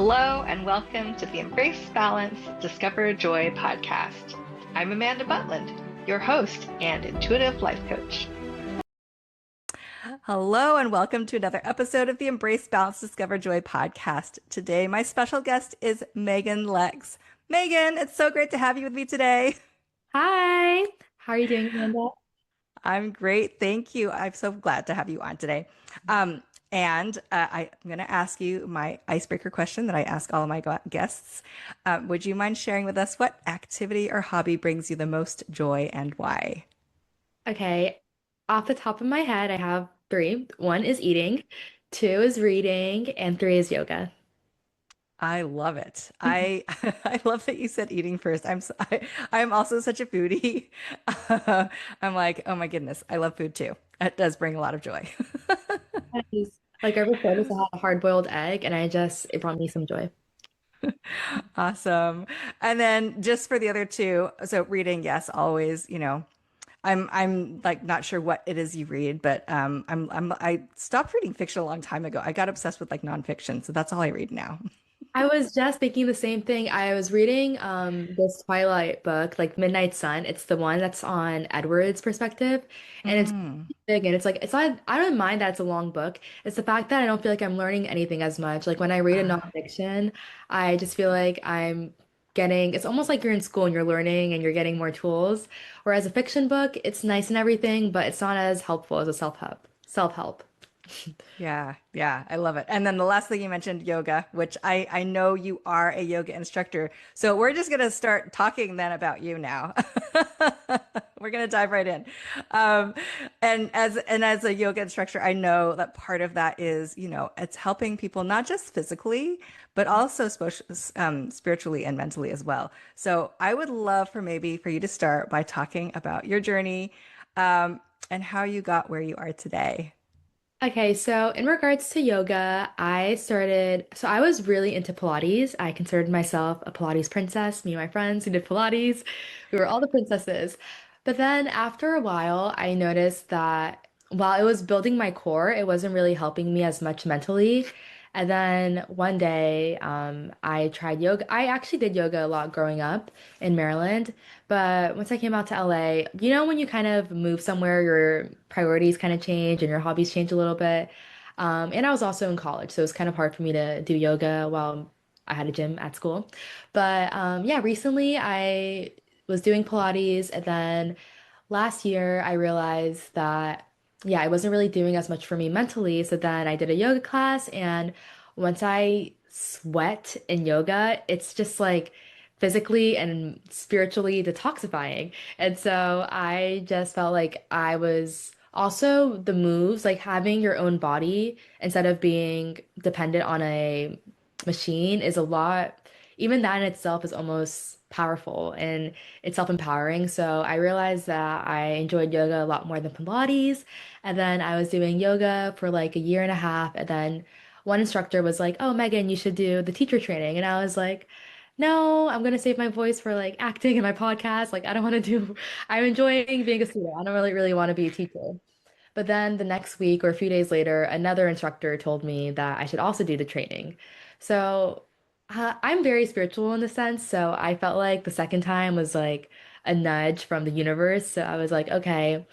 Hello, and welcome to the Embrace Balance, Discover Joy podcast. I'm Amanda Butland, your host and intuitive life coach. Hello, and welcome to another episode of the Embrace Balance Discover Joy podcast. Today, my special guest is Meghane Lex. Meghane, it's so great to have you with me today. Hi, how are you doing, Amanda? I'm great. Thank you. I'm so glad to have you on today. I'm going to ask you my icebreaker question that I ask all of my guests. Would you mind sharing with us what activity or hobby brings you the most joy and why? Okay, off the top of my head, I have three. One is eating, two is reading, and three is yoga. I love it. I love that you said eating first. I'm also such a foodie. I'm like, oh my goodness, I love food too. It does bring a lot of joy. Nice. Like I before this, I had a hard-boiled egg, and it brought me some joy. Awesome. And then just for the other two, so reading, yes, always, I'm like not sure what it is you read, but I stopped reading fiction a long time ago. I got obsessed with like nonfiction, so that's all I read now. I was just thinking the same thing. I was reading this Twilight book, like Midnight Sun. It's the one that's on Edward's perspective, and it's Mm. big. And it's like it's not. I don't mind that it's a long book. It's the fact that I don't feel like I'm learning anything as much. Like when I read a Ah, nonfiction, I just feel like I'm getting. It's almost like you're in school and you're learning and you're getting more tools. Whereas a fiction book, it's nice and everything, but it's not as helpful as a self-help. Self-help. yeah, yeah, I love it. And then the last thing you mentioned, yoga, which I know you are a yoga instructor. So we're just gonna start talking then about you now. We're gonna dive right in. Um, and as a yoga instructor, I know that part of that is, it's helping people not just physically, but also spiritually and mentally as well. So I would love for you to start by talking about your journey, and how you got where you are today. Okay, so in regards to yoga, so I was really into Pilates. I considered myself a Pilates princess, me and my friends who did Pilates. We were all the princesses. But then after a while, I noticed that while it was building my core, it wasn't really helping me as much mentally. And then one day, I tried yoga. I actually did yoga a lot growing up in Maryland. But once I came out to LA, you know, when you kind of move somewhere, your priorities kind of change and your hobbies change a little bit. And I was also in college, so it was kind of hard for me to do yoga while I had a gym at school. But yeah, recently I was doing Pilates, and then last year I realized that, yeah, it wasn't really doing as much for me mentally. So then I did a yoga class, and once I sweat in yoga, it's just like, physically and spiritually detoxifying. And so I just felt like I was also the moves, like having your own body instead of being dependent on a machine is a lot, even that in itself is almost powerful and it's self-empowering. So I realized that I enjoyed yoga a lot more than Pilates. And then I was doing yoga for like a year and a half. And then one instructor was like, "Oh, Megan, you should do the teacher training." And I was like, no, I'm gonna save my voice for like acting in my podcast. Like I don't want to do, I'm enjoying being a student. I don't really want to be a teacher. But then the next week or a few days later, another instructor told me that I should also do the training. So I'm very spiritual in the sense. So I felt like the second time was like a nudge from the universe. So I was like, okay,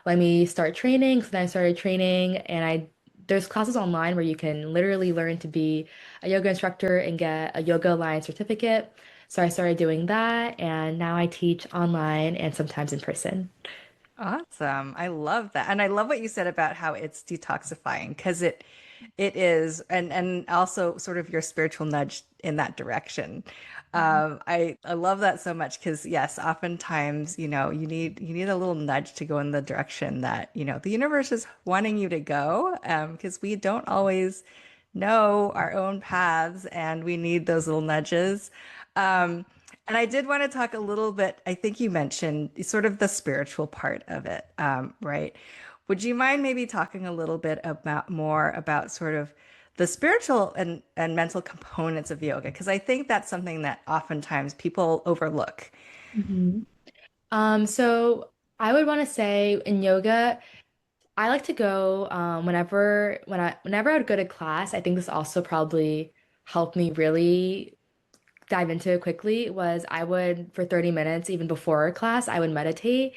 let me start training. So then I started training, and there's classes online where you can literally learn to be a yoga instructor and get a Yoga Alliance certificate. So I started doing that, and now I teach online and sometimes in person. Awesome. I love that. And I love what you said about how it's detoxifying because it is, and also sort of your spiritual nudge in that direction. I love that so much because yes, oftentimes, you need a little nudge to go in the direction that, the universe is wanting you to go, because we don't always know our own paths and we need those little nudges. And I did want to talk a little bit, I think you mentioned sort of the spiritual part of it, right? Would you mind maybe talking a little bit about more about sort of the spiritual and mental components of yoga? Because I think that's something that oftentimes people overlook. Mhm. So I would want to say in yoga, I like to go whenever I would go to class. I think this also probably helped me really dive into it quickly was I would, for 30 minutes, even before class, I would meditate.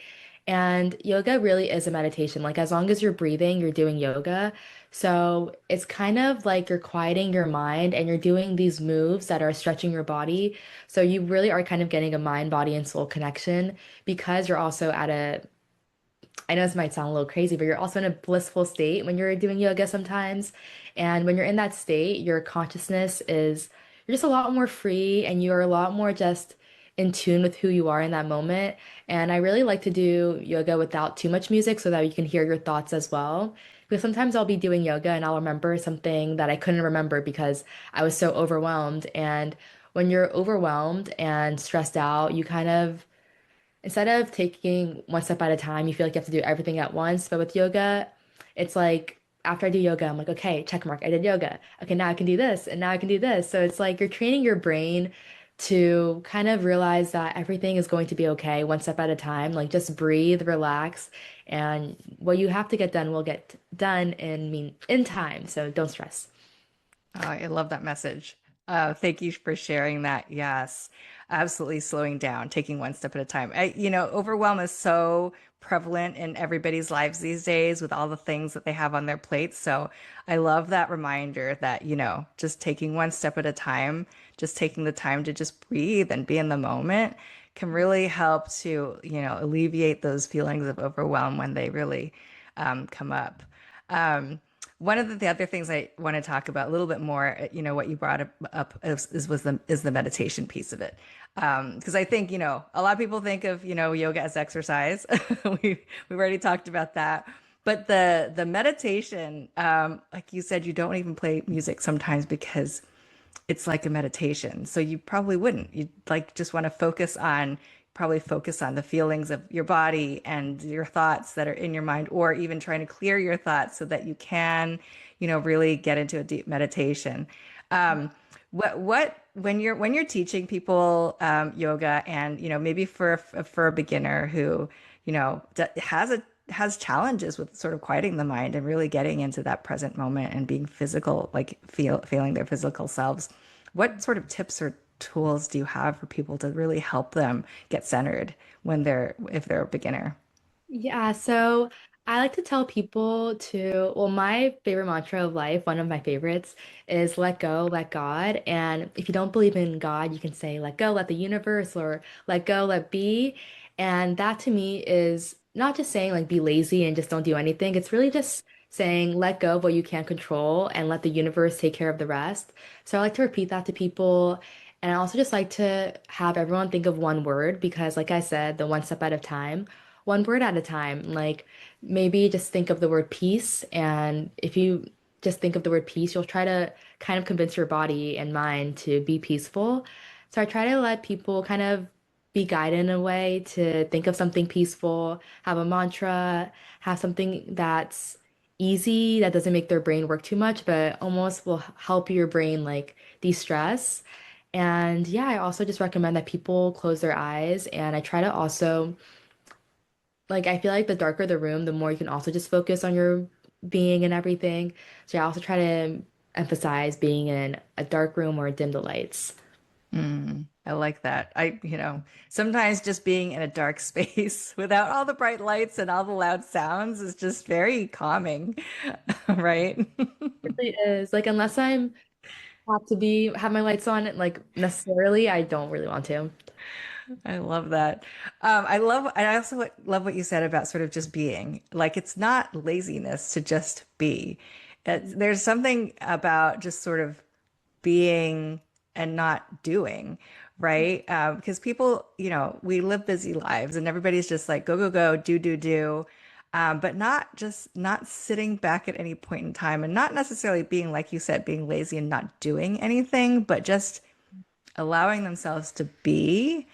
And yoga really is a meditation. Like, as long as you're breathing, you're doing yoga. So it's kind of like you're quieting your mind and you're doing these moves that are stretching your body. So you really are kind of getting a mind, body, and soul connection because you're also at a I know this might sound a little crazy, but you're also in a blissful state when you're doing yoga sometimes. And when you're in that state, your consciousness is, you're just a lot more free and you're a lot more just in tune with who you are in that moment. And I really like to do yoga without too much music so that you can hear your thoughts as well. Because sometimes I'll be doing yoga and I'll remember something that I couldn't remember because I was so overwhelmed. And when you're overwhelmed and stressed out, you kind of instead of taking one step at a time, you feel like you have to do everything at once. But with yoga, it's like after I do yoga, I'm like, okay, check mark, I did yoga. Okay, now I can do this, and now I can do this. So it's like you're training your brain to kind of realize that everything is going to be okay, one step at a time. Like just breathe, relax, and what you have to get done will get done in time. So don't stress. Oh, I love that message. Thank you for sharing that. Yes, absolutely slowing down, taking one step at a time. Overwhelm is so prevalent in everybody's lives these days with all the things that they have on their plates. So I love that reminder that, just taking one step at a time, just taking the time to just breathe and be in the moment can really help to, alleviate those feelings of overwhelm when they really come up. Um, One of the other things I want to talk about a little bit more, what you brought up is the meditation piece of it. Because I think, a lot of people think of, yoga as exercise. We've already talked about that. But the meditation, like you said, you don't even play music sometimes because it's like a meditation. So you probably wouldn't. You'd like just want to probably focus on the feelings of your body and your thoughts that are in your mind, or even trying to clear your thoughts so that you can, really get into a deep meditation. When you're teaching people yoga, and maybe for a beginner who has challenges with sort of quieting the mind and really getting into that present moment and being physical, like feeling their physical selves, what sort of tips or tools do you have for people to really help them get centered if they're a beginner? Yeah, so I like to tell people well, my favorite mantra of life, one of my favorites, is let go, let God. And if you don't believe in God, you can say let go, let the universe, or let go, let be. And that to me is not just saying like be lazy and just don't do anything. It's really just saying let go of what you can't control and let the universe take care of the rest. So I like to repeat that to people. And I also just like to have everyone think of one word because, like I said, the one step at a time, one word at a time. Like maybe just think of the word peace. And if you just think of the word peace, you'll try to kind of convince your body and mind to be peaceful. So I try to let people kind of be guided in a way to think of something peaceful, have a mantra, have something that's easy, that doesn't make their brain work too much, but almost will help your brain like de-stress. And yeah, I also just recommend that people close their eyes. And I try to also like I feel like the darker the room, the more you can also just focus on your being and everything. So I also try to emphasize being in a dark room or dim the lights. I like that. Sometimes just being in a dark space without all the bright lights and all the loud sounds is just very calming, right? It really is. Like unless I'm have to be have my lights on, like necessarily, I don't really want to. I love that. I also love what you said about sort of just being. Like it's not laziness to just be. There's something about just sort of being and not doing, right? Because people, we live busy lives and everybody's just like go, go, go, do, do, do. But not sitting back at any point in time and not necessarily being, like you said, being lazy and not doing anything, but just allowing themselves to be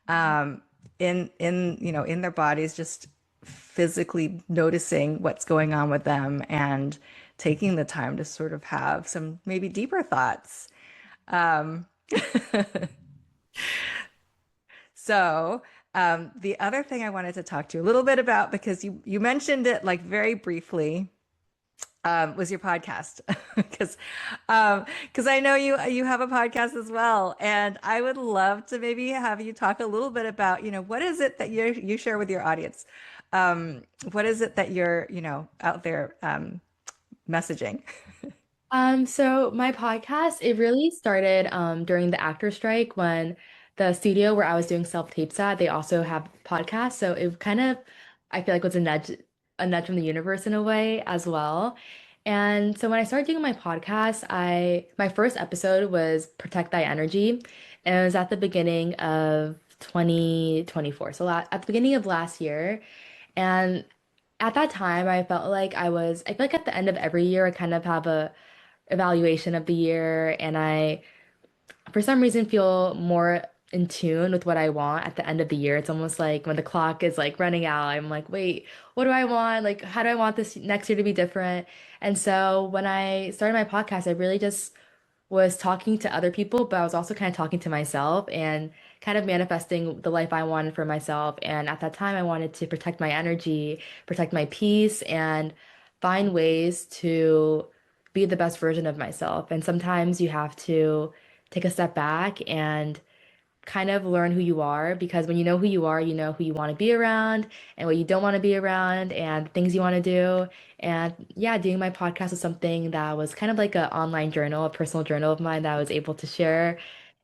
in their bodies, just physically noticing what's going on with them and taking the time to sort of have some maybe deeper thoughts. um, the other thing I wanted to talk to you a little bit about, because you mentioned it like very briefly, was your podcast because I know you have a podcast as well, and I would love to maybe have you talk a little bit about what is it that you share with your audience. What is it that you're out there messaging? So my podcast, it really started during the actor strike when the studio where I was doing self-tapes at, they also have podcasts. So it kind of, I feel like was a nudge from the universe in a way as well. And so when I started doing my podcast, my first episode was Protect Thy Energy. And it was at the beginning of 2024. So at the beginning of last year. And at that time, I feel like at the end of every year, I kind of have a evaluation of the year, and I for some reason feel more in tune with what I want at the end of the year. It's almost like when the clock is like running out, I'm like, wait, what do I want? Like, how do I want this next year to be different? And so when I started my podcast, I really just was talking to other people, but I was also kind of talking to myself and kind of manifesting the life I wanted for myself. And at that time, I wanted to protect my energy, protect my peace, and find ways to be the best version of myself. And sometimes you have to take a step back and kind of learn who you are, because when you know who you are, you know who you want to be around and what you don't want to be around and things you want to do. And yeah, doing my podcast was something that was kind of like an online journal, a personal journal of mine that I was able to share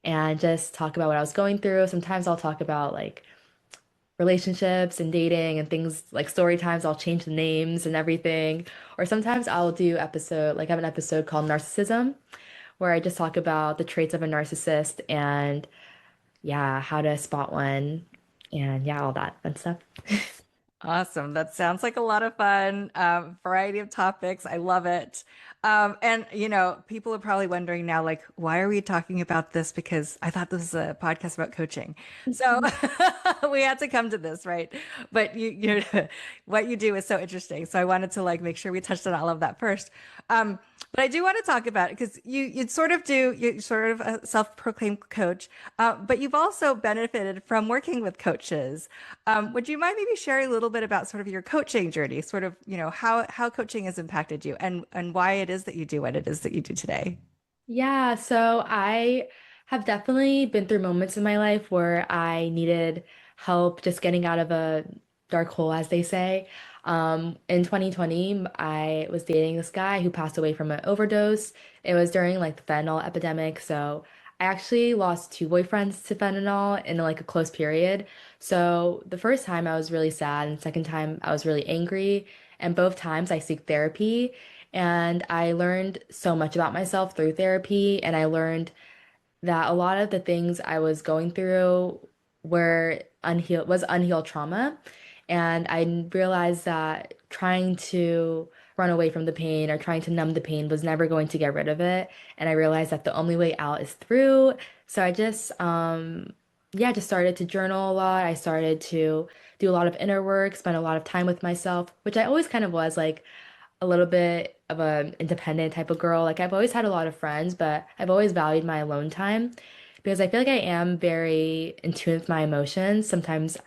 and just talk about what I was going through. Sometimes I'll talk about like relationships and dating and things like story times. I'll change the names and everything. Or sometimes I'll do I have an episode called Narcissism, where I just talk about the traits of a narcissist and yeah, how to spot one, and yeah, all that fun stuff. Awesome. That sounds like a lot of fun. Variety of topics. I love it. And people are probably wondering now, like, why are we talking about this? Because I thought this was a podcast about coaching. So we had to come to this, right? But what you do is so interesting. So I wanted to like make sure we touched on all of that first. But I do want to talk about it because you're sort of a self-proclaimed coach, but you've also benefited from working with coaches. Would you mind maybe sharing a little bit about sort of your coaching journey, sort of, how coaching has impacted you and why it is that you do what it is that you do today? Yeah, so I have definitely been through moments in my life where I needed help just getting out of a dark hole, as they say. In 2020, I was dating this guy who passed away from an overdose. It was during like the fentanyl epidemic, so I actually lost two boyfriends to fentanyl in like a close period. So the first time I was really sad, and the second time I was really angry, and both times I seek therapy. And I learned so much about myself through therapy. And I learned that a lot of the things I was going through was unhealed trauma. And I realized that trying to run away from the pain or trying to numb the pain was never going to get rid of it. And I realized that the only way out is through. So I just, yeah, just started to journal a lot. I started to do a lot of inner work, spend a lot of time with myself, which I always kind of was like a little bit of an independent type of girl. Like I've always had a lot of friends, but I've always valued my alone time because I feel like I am very in tune with my emotions. Sometimes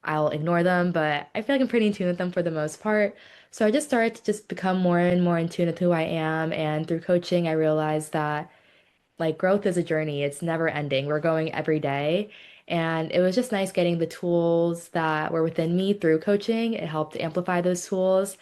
I'll ignore them, but I feel like I'm pretty in tune with them for the most part. So I just started to just become more and more in tune with who I am. And through coaching, I realized that like growth is a journey. It's never ending. We're going every day. And it was just nice getting the tools that were within me through coaching. It helped amplify those tools.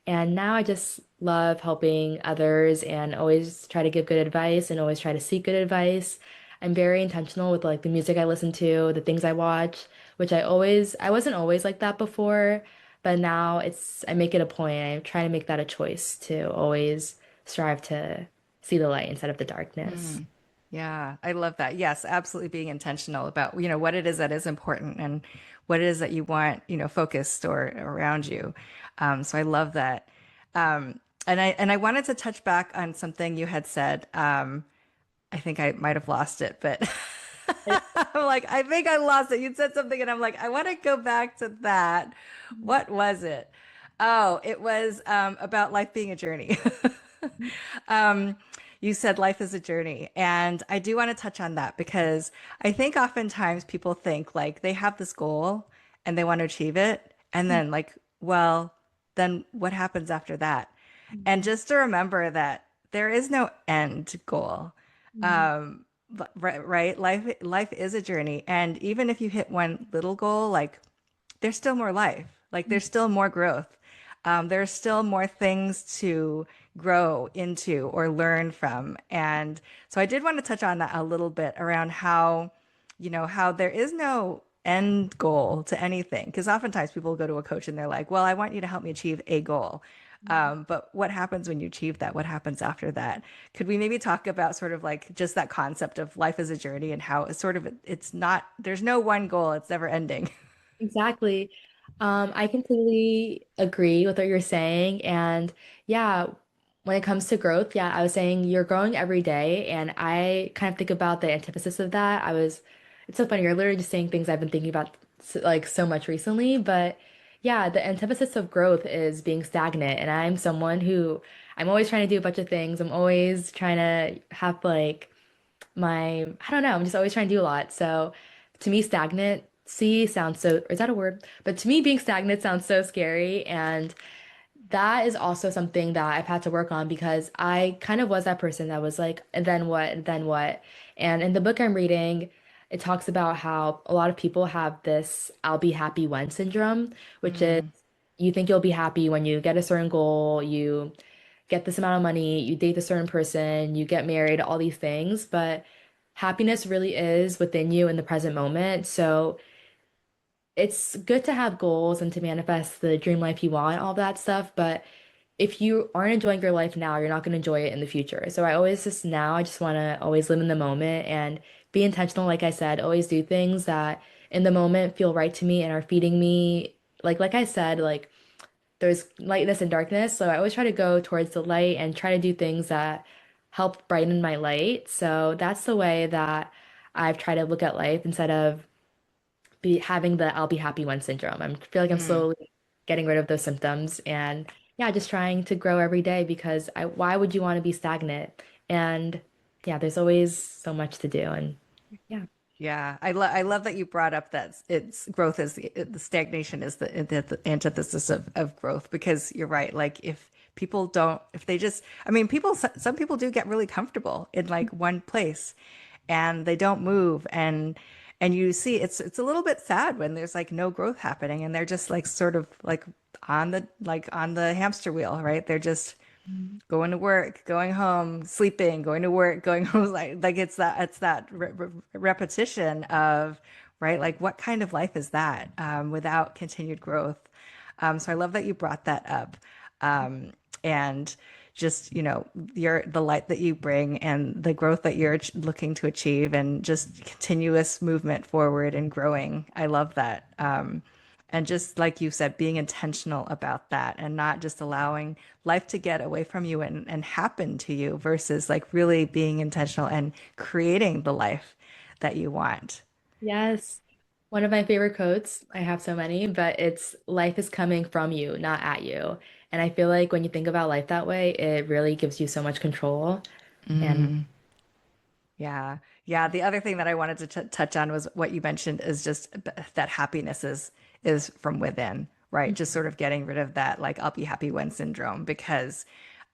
And now I just love helping others and always try to give good advice and always try to seek good advice. I'm very intentional with like the music I listen to, the things I watch, which I wasn't always like that before, but now I make it a point. I try to make that a choice to always strive to see the light instead of the darkness. Mm. Yeah, I love that. Yes, absolutely being intentional about, what it is that is important and what it is that you want, focused or around you. So I love that. And I wanted to touch back on something you had said. I think I might have lost it, but I'm like, I think I lost it. You said something, and I'm like, I want to go back to that. What was it? Oh, it was about life being a journey. Um, you said life is a journey. And I do want to touch on that because I think oftentimes people think like they have this goal and they want to achieve it. And then, like, well, then what happens after that? And just to remember that there is no end goal. Mhm. Right? Life is a journey. And even if you hit one little goal, like there's still more life. Like there's still more growth. There's still more things to grow into or learn from. And so I did want to touch on that a little bit around how, how there is no end goal to anything. Because oftentimes people go to a coach and they're like, well, I want you to help me achieve a goal. But what happens when you achieve that? What happens after that? Could we maybe talk about sort of like just that concept of life as a journey and how it's sort of, it's not, there's no one goal, it's never ending. Exactly. I completely agree with what you're saying. And yeah, when it comes to growth, yeah, I was saying you're growing every day. And I kind of think about the antithesis of that. It's so funny. You're literally just saying things I've been thinking about like so much recently. But yeah, the antithesis of growth is being stagnant. And I'm someone who I'm always trying to do a bunch of things. I'm always trying to have like I don't know, I'm just always trying to do a lot. So to me, stagnancy sounds so, is that a word? But to me, being stagnant sounds so scary. And that is also something that I've had to work on because I kind of was that person that was like, and then what, and then what? And in the book I'm reading, it talks about how a lot of people have this I'll be happy when syndrome, which is Mm, you think you'll be happy when you get a certain goal, you get this amount of money, you date a certain person, you get married, all these things, but happiness really is within you in the present moment. So it's good to have goals and to manifest the dream life you want, all that stuff, but if you aren't enjoying your life now, you're not going to enjoy it in the future. So I just want to always live in the moment and be intentional. Like I said, always do things that in the moment feel right to me and are feeding me. Like I said, like there's lightness and darkness. So I always try to go towards the light and try to do things that help brighten my light. So that's the way that I've tried to look at life instead of be having the I'll be happy when syndrome. I feel like I'm mm. slowly getting rid of those symptoms and yeah, just trying to grow every day because why would you want to be stagnant? And yeah, there's always so much to do and yeah. Yeah, I love that you brought up that it's growth is the stagnation is the antithesis of growth because you're right. Like if people don't, if they just, I mean, some people do get really comfortable in like one place, and they don't move, and you see it's a little bit sad when there's like no growth happening, and they're just like sort of like on the hamster wheel, right? They're just going to work, going home, sleeping, going to work, going home. Like it's that repetition of right. Like what kind of life is that without continued growth? So I love that you brought that up, and just the light that you bring and the growth that you're looking to achieve, and just continuous movement forward and growing. I love that. And just like you said, being intentional about that and not just allowing life to get away from you and happen to you versus like really being intentional and creating the life that you want. Yes. One of my favorite quotes, I have so many, but it's life is coming from you, not at you. And I feel like when you think about life that way, it really gives you so much control. And Yeah. Yeah. The other thing that I wanted to touch on was what you mentioned is just that happiness is from within, right? Just sort of getting rid of that, like, I'll be happy when syndrome, because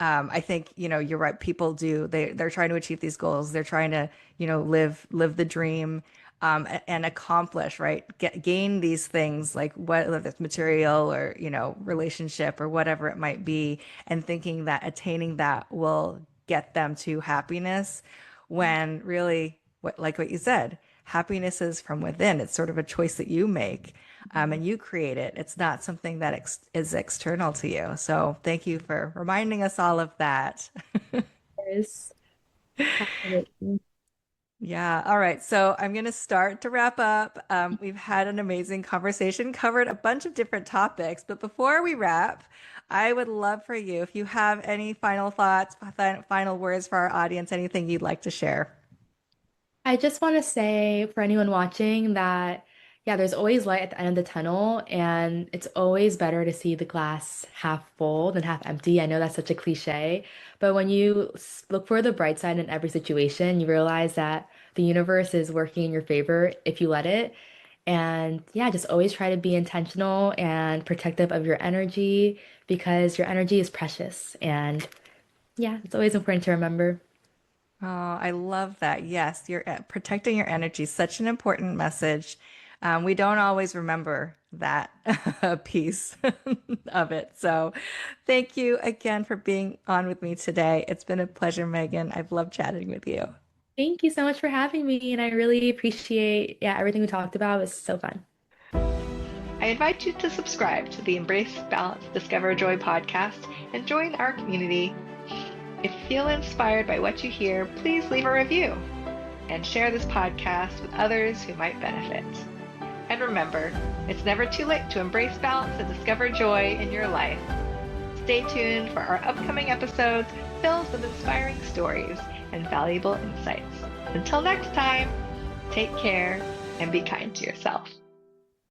I think, you're right. People they're trying to achieve these goals. They're trying to, live the dream, and accomplish, right? Gain these things like whether it's material or, relationship or whatever it might be, and thinking that attaining that will get them to happiness when really like what you said, happiness is from within. It's sort of a choice that you make, and you create it. It's not something that is external to you. So thank you for reminding us all of that. there's absolutely. Yeah. All right. So I'm going to start to wrap up. We've had an amazing conversation, covered a bunch of different topics. But before we wrap, I would love for you, if you have any final thoughts, final words for our audience, anything you'd like to share. I just want to say for anyone watching that, yeah, there's always light at the end of the tunnel, and it's always better to see the glass half full than half empty. I know that's such a cliche, but when you look for the bright side in every situation, you realize that the universe is working in your favor if you let it. And yeah, just always try to be intentional and protective of your energy because your energy is precious. And yeah, it's always important to remember. Oh, I love that. Yes, you're protecting your energy, such an important message. We don't always remember that piece of it. So, thank you again for being on with me today. It's been a pleasure, Megan. I've loved chatting with you. Thank you so much for having me. And I really appreciate, yeah, everything we talked about. It was so fun. I invite you to subscribe to the Embrace Balance Discover Joy podcast and join our community. If you feel inspired by what you hear, please leave a review and share this podcast with others who might benefit. And remember, it's never too late to embrace balance and discover joy in your life. Stay tuned for our upcoming episodes filled with inspiring stories and valuable insights. Until next time, take care and be kind to yourself.